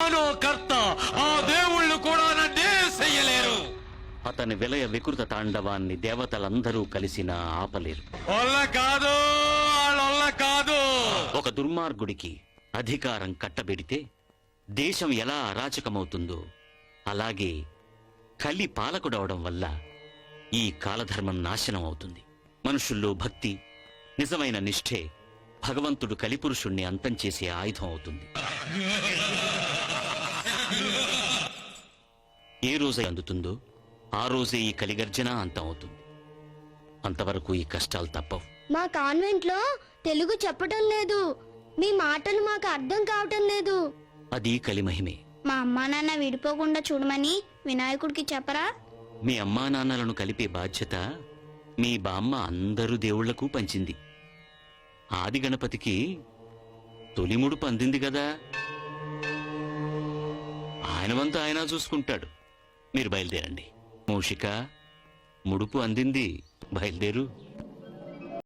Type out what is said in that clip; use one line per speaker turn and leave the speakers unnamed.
తానో కర్త, ఆ దేవుళ్ళు కూడా నన్నే చెయ్యలేరు.
అతని విలయ వికృత తాండవాన్ని దేవతలందరూ కలిసినా ఆపలేరు.
కాదు, కాదు.
ఒక దుర్మార్గుడికి అధికారం కట్టబెడితే దేశం ఎలా అరాచకమవుతుందో అలాగే కలి పాలకుడవడం వల్ల ఈ కాలధర్మం నాశనం అవుతుంది. మనుషుల్లో భక్తి, నిజమైన నిష్ఠే భగవంతుడు కలిపురుషుణ్ణి అంతం చేసే ఆయుధం అవుతుంది. ఏ రోజు అందుతుందో ఆ రోజే ఈ కలిగర్జన అంతం అవుతుంది. అంతవరకు ఈ కష్టాలు తప్పవు.
మా కాన్వెంట్ లో తెలుగు చెప్పటం లేదు, మీ మాటలు మాకు అర్థం కావటం లేదు.
అది కలిమహిమే.
మా అమ్మా నాన్న విడిపోకుండా చూడమని వినాయకుడికి చెప్పరా?
మీ అమ్మా నాన్నలను కలిపే బాధ్యత మీ బామ్మ అందరూ దేవుళ్లకు పంచింది. ఆది గణపతికి తొలిముడుపు అందింది కదా, ఆయన వంత ఆయన చూసుకుంటాడు. మీరు బయలుదేరండి. మూషిక, ముడుపు అందింది, బయలుదేరు.